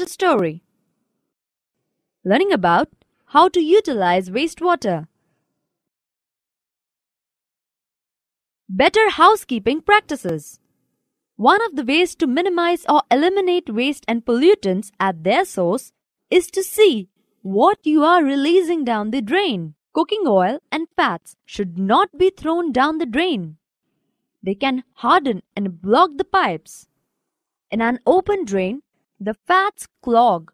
Story. Learning about how to utilize wastewater. Better housekeeping practices. One of the ways to minimize or eliminate waste and pollutants at their source is to see what you are releasing down the drain. Cooking oil and fats should not be thrown down the drain. They can harden and block the pipes. In an open drain, the fats clog.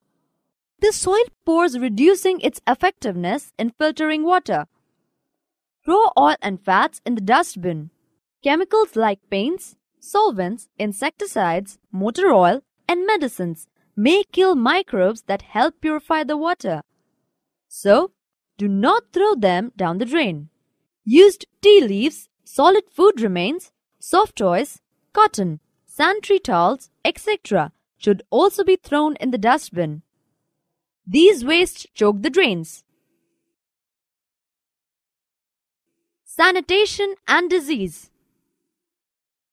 The soil pores, reducing its effectiveness in filtering water. Throw oil and fats in the dustbin. Chemicals like paints, solvents, insecticides, motor oil, and medicines may kill microbes that help purify the water. So, do not throw them down the drain. Used tea leaves, solid food remains, soft toys, cotton, sanitary towels, etc. should also be thrown in the dustbin. These wastes choke the drains. Sanitation and disease.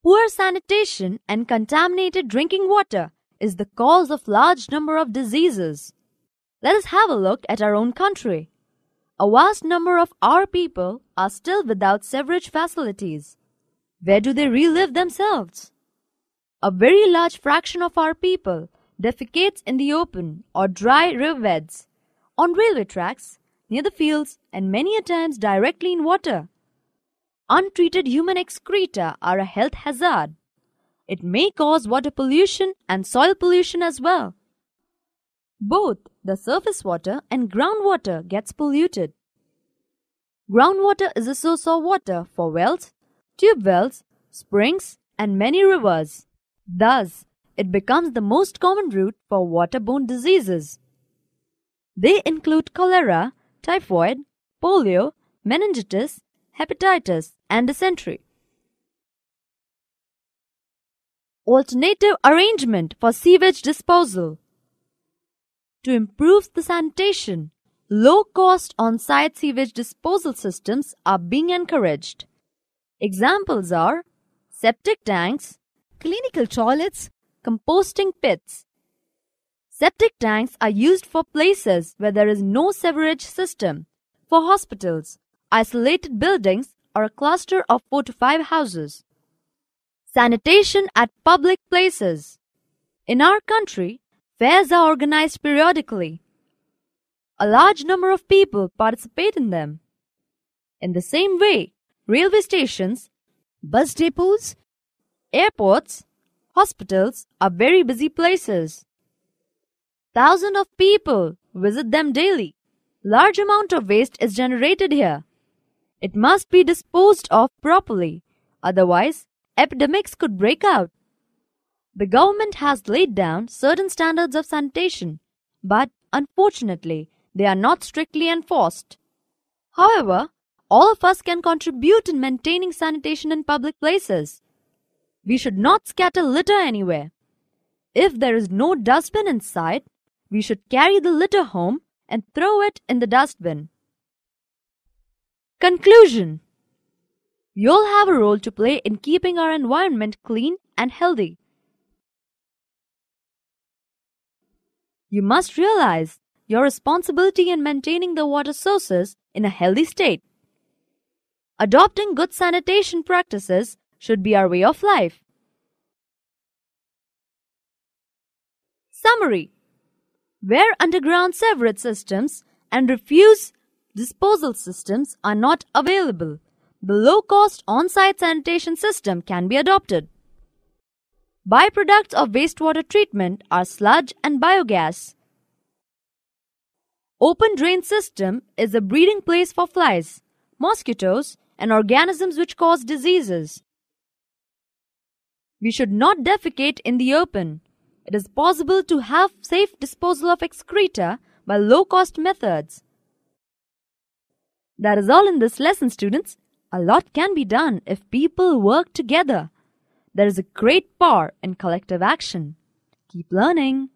Poor sanitation and contaminated drinking water is the cause of large number of diseases. Let us have a look at our own country. A vast number of our people are still without sewerage facilities. Where do they relive themselves? A very large fraction of our people defecates in the open or dry riverbeds, on railway tracks, near the fields, and many a times directly in water. Untreated human excreta are a health hazard. It may cause water pollution and soil pollution as well. Both the surface water and groundwater gets polluted. Groundwater is a source of water for wells, tube wells, springs, and many rivers. Thus, it becomes the most common route for waterborne diseases. They include cholera, typhoid, polio, meningitis, hepatitis, and dysentery. Alternative arrangement for sewage disposal. To improve the sanitation, low-cost on-site sewage disposal systems are being encouraged. Examples are septic tanks, clinical toilets, composting pits. Septic tanks are used for places where there is no sewerage system, for hospitals, isolated buildings, or a cluster of 4 to 5 houses. Sanitation at public places. In our country, fairs are organized periodically. A large number of people participate in them. In the same way, railway stations, bus depots, airports, hospitals are very busy places. Thousands of people visit them daily. Large amount of waste is generated here. It must be disposed of properly, otherwise epidemics could break out. The government has laid down certain standards of sanitation, but unfortunately, they are not strictly enforced. However, all of us can contribute in maintaining sanitation in public places. We should not scatter litter anywhere. If there is no dustbin inside, we should carry the litter home and throw it in the dustbin. Conclusion. We all have a role to play in keeping our environment clean and healthy. You must realize your responsibility in maintaining the water sources in a healthy state. Adopting good sanitation practices should be our way of life. Summary. Where underground sewerage systems and refuse disposal systems are not available, the low-cost on-site sanitation system can be adopted. Byproducts of wastewater treatment are sludge and biogas. Open drain system is a breeding place for flies, mosquitoes, and organisms which cause diseases. We should not defecate in the open. It is possible to have safe disposal of excreta by low-cost methods. That is all in this lesson, students. A lot can be done if people work together. There is a great power in collective action. Keep learning.